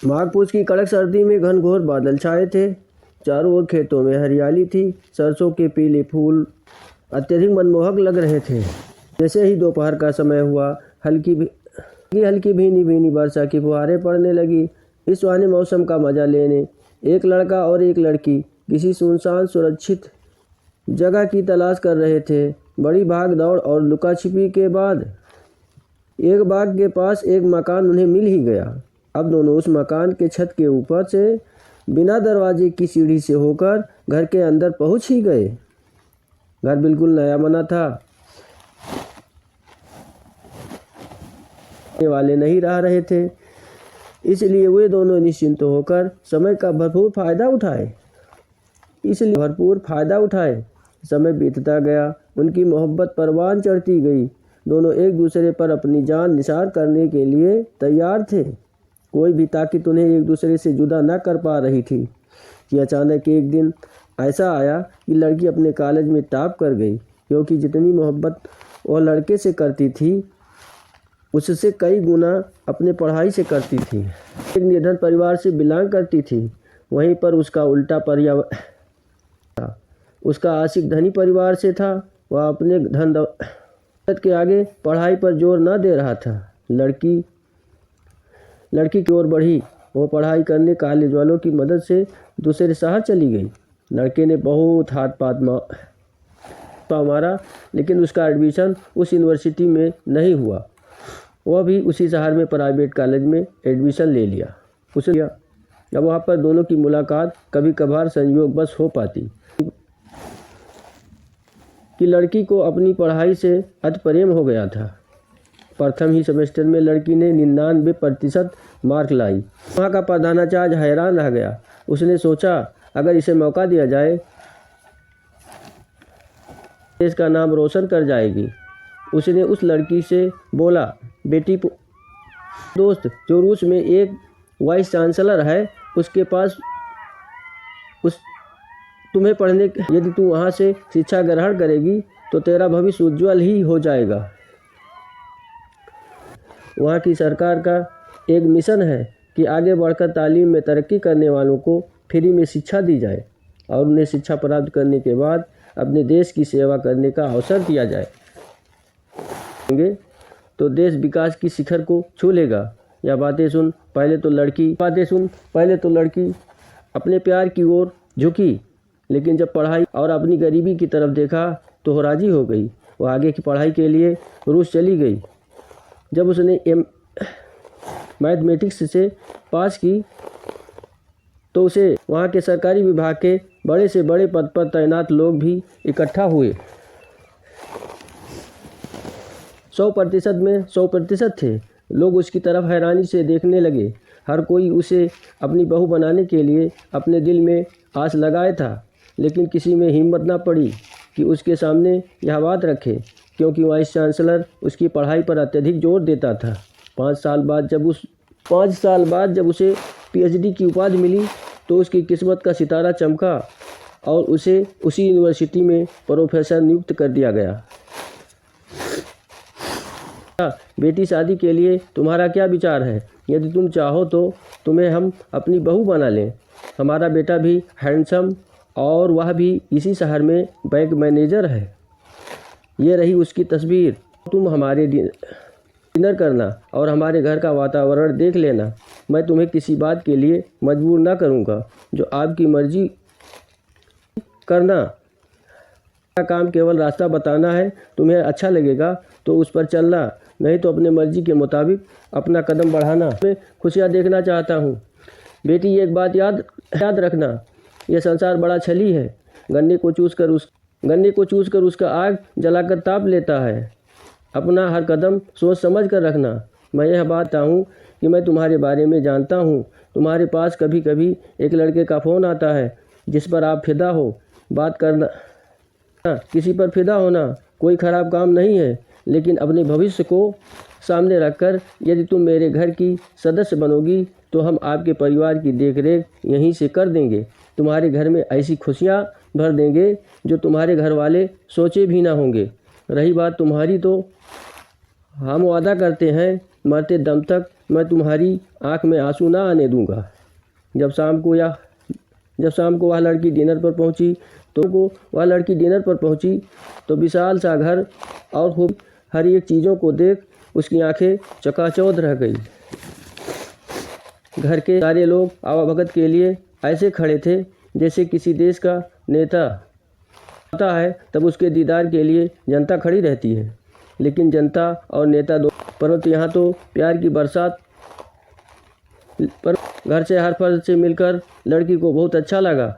माघ पूस की कड़क सर्दी में घनघोर बादल छाए थे। चारों ओर खेतों में हरियाली थी। सरसों के पीले फूल अत्यधिक मनमोहक लग रहे थे। जैसे ही दोपहर का समय हुआ, हल्की भीनी भीनी वर्षा की फुहारें पड़ने लगी। इस सुहाने मौसम का मजा लेने एक लड़का और एक लड़की किसी सुनसान सुरक्षित जगह की तलाश कर रहे थे। बड़ी भाग दौड़ और लुका छिपी के बाद एक बाग के पास एक मकान उन्हें मिल ही गया। अब दोनों उस मकान के छत के ऊपर से बिना दरवाजे की सीढ़ी से होकर घर के अंदर पहुंच ही गए। घर बिल्कुल नया बना था, वाले नहीं रह रहे थे, इसलिए वे दोनों निश्चिंत होकर समय का भरपूर फायदा उठाए। समय बीतता गया, उनकी मोहब्बत परवान चढ़ती गई। दोनों एक दूसरे पर अपनी जान निसार करने के लिए तैयार थे। कोई भी ताकत उन्हें एक दूसरे से जुदा न कर पा रही थी कि अचानक एक दिन ऐसा आया कि लड़की अपने कॉलेज में टॉप कर गई, क्योंकि जितनी मोहब्बत वह लड़के से करती थी उससे कई गुना अपने पढ़ाई से करती थी। एक निर्धन परिवार से बिलोंग करती थी, वहीं पर उसका उल्टा परिवार था। उसका आशिक धनी परिवार से था। वह अपने धन दौलत के आगे पढ़ाई पर जोर न दे रहा था। लड़की की ओर बढ़ी। वो पढ़ाई करने कॉलेज वालों की मदद से दूसरे शहर चली गई। लड़के ने बहुत हाथ पात मारा, लेकिन उसका एडमिशन उस यूनिवर्सिटी में नहीं हुआ। वह भी उसी शहर में प्राइवेट कॉलेज में एडमिशन ले लिया। अब वहाँ पर दोनों की मुलाकात कभी कभार संयोगवश हो पाती कि लड़की को अपनी पढ़ाई से अति प्रेम हो गया था। प्रथम ही सेमेस्टर में लड़की ने 99% मार्क लाई। वहाँ का प्रधानाचार्य हैरान रह गया। उसने सोचा, अगर इसे मौका दिया जाए देश का नाम रोशन कर जाएगी। उसने उस लड़की से बोला, बेटी दोस्त जो रूस में एक वाइस चांसलर है, उसके पास तुम्हें पढ़ने, यदि तू वहाँ से शिक्षा ग्रहण करेगी तो तेरा भविष्य उज्जवल ही हो जाएगा। वहाँ की सरकार का एक मिशन है कि आगे बढ़कर तालीम में तरक्की करने वालों को फ्री में शिक्षा दी जाए और उन्हें शिक्षा प्राप्त करने के बाद अपने देश की सेवा करने का अवसर दिया जाए, तो देश विकास की शिखर को छू लेगा। यह बातें सुन पहले तो लड़की अपने प्यार की ओर झुकी, लेकिन जब पढ़ाई और अपनी गरीबी की तरफ देखा तो वो राजी हो गई। वह आगे की पढ़ाई के लिए रूस चली गई। जब उसने मैथमेटिक्स से पास की तो उसे वहाँ के सरकारी विभाग के बड़े से बड़े पद पर तैनात लोग भी इकट्ठा हुए। 100% में 100% थे। लोग उसकी तरफ हैरानी से देखने लगे। हर कोई उसे अपनी बहू बनाने के लिए अपने दिल में आस लगाए था, लेकिन किसी में हिम्मत न पड़ी कि उसके सामने यह बात रखे, क्योंकि वाइस चांसलर उसकी पढ़ाई पर अत्यधिक जोर देता था। 5 साल बाद जब उसे PhD की उपाधि मिली तो उसकी किस्मत का सितारा चमका और उसे उसी यूनिवर्सिटी में प्रोफेसर नियुक्त कर दिया गया। बेटी, शादी के लिए तुम्हारा क्या विचार है? यदि तुम चाहो तो तुम्हें हम अपनी बहू बना लें। हमारा बेटा भी हैंडसम और वह भी इसी शहर में बैंक मैनेजर है। ये रही उसकी तस्वीर। तुम हमारे डिनर करना और हमारे घर का वातावरण देख लेना। मैं तुम्हें किसी बात के लिए मजबूर ना करूँगा। जो आपकी मर्जी करना। काम केवल रास्ता बताना है। तुम्हें अच्छा लगेगा तो उस पर चलना, नहीं तो अपने मर्जी के मुताबिक अपना कदम बढ़ाना। मैं खुशियाँ देखना चाहता हूँ। बेटी, एक बात याद रखना, यह संसार बड़ा छली है। गन्ने को चूस कर उसका आग जलाकर ताप लेता है। अपना हर कदम सोच समझ कर रखना। मैं यह बात हूँ कि मैं तुम्हारे बारे में जानता हूँ। तुम्हारे पास कभी कभी एक लड़के का फ़ोन आता है जिस पर आप फिदा हो। बात करना, किसी पर फिदा होना कोई ख़राब काम नहीं है, लेकिन अपने भविष्य को सामने रखकर यदि तुम मेरे घर की सदस्य बनोगी तो हम आपके परिवार की देखरेख यहीं से कर देंगे। तुम्हारे घर में ऐसी खुशियाँ भर देंगे जो तुम्हारे घर वाले सोचे भी ना होंगे। रही बात तुम्हारी, तो हम वादा करते हैं मरते दम तक मैं तुम्हारी आंख में आंसू ना आने दूंगा। जब शाम को वह लड़की डिनर पर पहुंची तो विशाल सा घर और खूब हर एक चीज़ों को देख उसकी आंखें चकाचौंध रह गई। घर के सारे लोग आवाभगत के लिए ऐसे खड़े थे जैसे किसी देश का नेता आता है तब उसके दीदार के लिए जनता खड़ी रहती है। लेकिन जनता और नेता दो, परंतु यहाँ तो प्यार की बरसात। पर घर से हर फर्द से मिलकर लड़की को बहुत अच्छा लगा।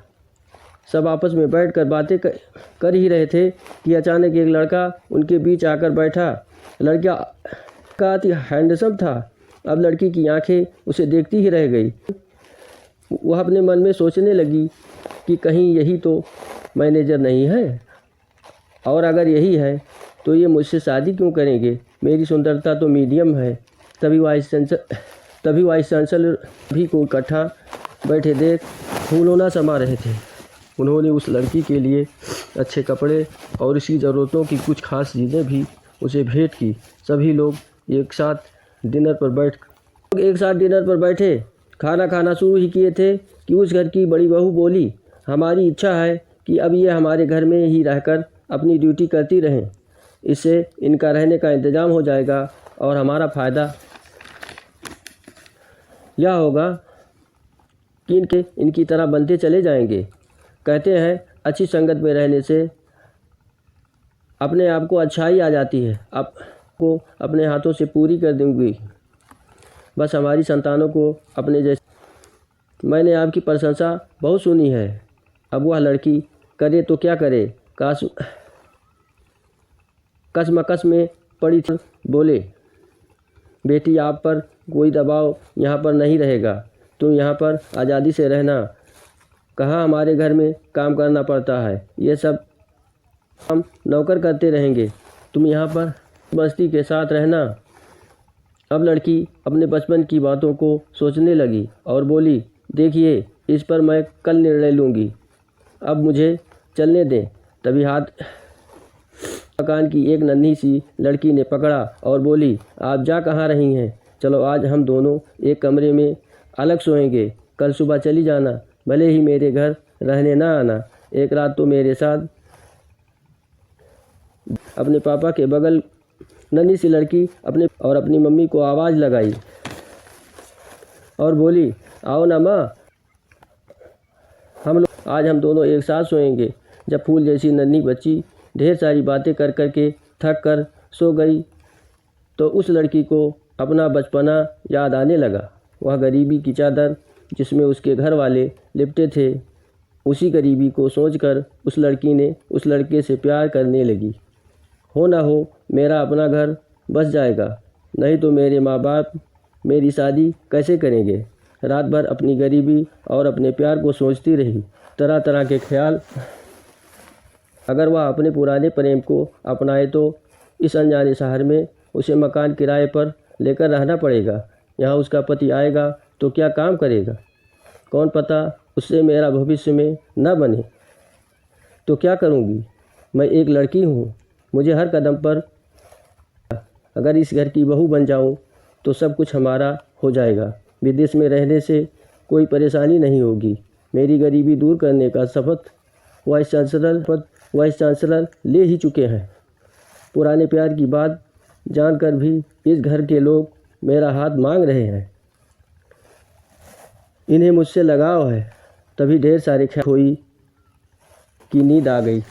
सब आपस में बैठकर बातें कर ही रहे थे कि अचानक एक लड़का उनके बीच आकर बैठा। लड़का काफ़ी हैंडसम था। अब लड़की की आंखें उसे देखती ही रह गई। वह अपने मन में सोचने लगी कि कहीं यही तो मैनेजर नहीं है, और अगर यही है तो ये मुझसे शादी क्यों करेंगे। मेरी सुंदरता तो मीडियम है। तभी वाइस चांसलर भी को इकट्ठा बैठे देख फूलों ना समा रहे थे। उन्होंने उस लड़की के लिए अच्छे कपड़े और उसकी ज़रूरतों की कुछ खास चीज़ें भी उसे भेंट की। सभी लोग एक साथ डिनर पर बैठे खाना खाना शुरू ही किए थे कि उस घर की बड़ी बहू बोली, हमारी इच्छा है कि अब ये हमारे घर में ही रहकर अपनी ड्यूटी करती रहें। इससे इनका रहने का इंतज़ाम हो जाएगा और हमारा फ़ायदा यह होगा कि इनकी तरह बनते चले जाएंगे। कहते हैं अच्छी संगत में रहने से अपने आप को अच्छाई आ जाती है। आपको अपने हाथों से पूरी कर दूंगी, बस हमारी संतानों को अपने जैसे। मैंने आपकी प्रशंसा बहुत सुनी है। अब वह लड़की करे तो क्या करे, कसमकस में पड़ी थी। बोले, बेटी आप पर कोई दबाव यहाँ पर नहीं रहेगा। तुम यहाँ पर आज़ादी से रहना। कहाँ हमारे घर में काम करना पड़ता है, ये सब हम नौकर करते रहेंगे। तुम यहाँ पर मस्ती के साथ रहना। अब लड़की अपने बचपन की बातों को सोचने लगी और बोली, देखिए इस पर मैं कल निर्णय लूँगी, अब मुझे चलने दें। तभी हाथ मकान की एक नन्ही सी लड़की ने पकड़ा और बोली, आप जा कहाँ रही हैं? चलो आज हम दोनों एक कमरे में अलग सोएंगे। कल सुबह चली जाना, भले ही मेरे घर रहने ना आना। एक रात तो मेरे साथ। अपने पापा के बगल नन्ही सी लड़की अपनी मम्मी को आवाज़ लगाई और बोली, आओ ना माँ, आज हम दोनों एक साथ सोएंगे। जब फूल जैसी नन्ही बच्ची ढेर सारी बातें कर के थक कर सो गई तो उस लड़की को अपना बचपना याद आने लगा। वह गरीबी की चादर जिसमें उसके घर वाले लिपटे थे, उसी गरीबी को सोचकर उस लड़की ने उस लड़के से प्यार करने लगी। हो ना हो मेरा अपना घर बस जाएगा, नहीं तो मेरे माँ बाप मेरी शादी कैसे करेंगे। रात भर अपनी गरीबी और अपने प्यार को सोचती रही, तरह तरह के ख्याल। अगर वह अपने पुराने प्रेम को अपनाए तो इस अनजाने शहर में उसे मकान किराए पर लेकर रहना पड़ेगा। यहाँ उसका पति आएगा तो क्या काम करेगा, कौन पता उससे मेरा भविष्य में न बने तो क्या करूँगी। मैं एक लड़की हूँ, मुझे हर कदम पर अगर इस घर की बहू बन जाऊँ तो सब कुछ हमारा हो जाएगा। विदेश में रहने से कोई परेशानी नहीं होगी। मेरी गरीबी दूर करने का शपथ वाइस चांसलर ले ही चुके हैं। पुराने प्यार की बात जानकर भी इस घर के लोग मेरा हाथ मांग रहे हैं। इन्हें मुझसे लगाव है। तभी ढेर सारे ख्याल हुई कि नींद आ गई।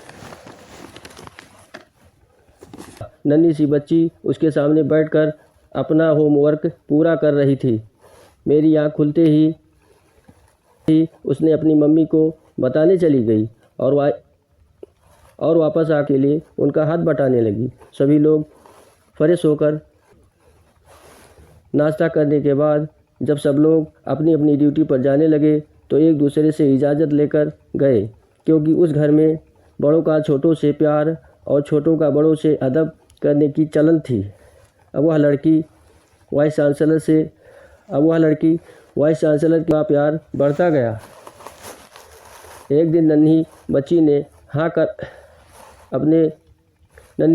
नन्ही सी बच्ची उसके सामने बैठकर अपना होमवर्क पूरा कर रही थी। मेरी आँख खुलते ही उसने अपनी मम्मी को बताने चली गई और वापस आके लिए उनका हाथ बटाने लगी। सभी लोग फ्रेश होकर नाश्ता करने के बाद जब सब लोग अपनी अपनी ड्यूटी पर जाने लगे तो एक दूसरे से इजाज़त लेकर गए, क्योंकि उस घर में बड़ों का छोटों से प्यार और छोटों का बड़ों से अदब करने की चलन थी। अब वह लड़की वाइस चांसलर का प्यार बढ़ता गया। एक दिन नन्ही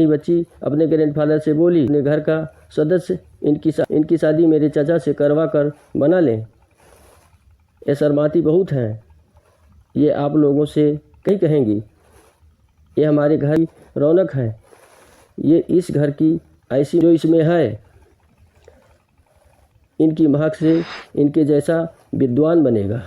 बच्ची अपने ग्रैंडफादर से बोली, अपने घर का सदस्य इनकी शादी मेरे चाचा से करवा कर बना लें। ये शर्माती बहुत हैं, ये आप लोगों से कहीं कहेंगी। ये हमारे घर की रौनक है, ये इस घर की ऐसी जो इसमें है, इनकी महक से इनके जैसा विद्वान बनेगा।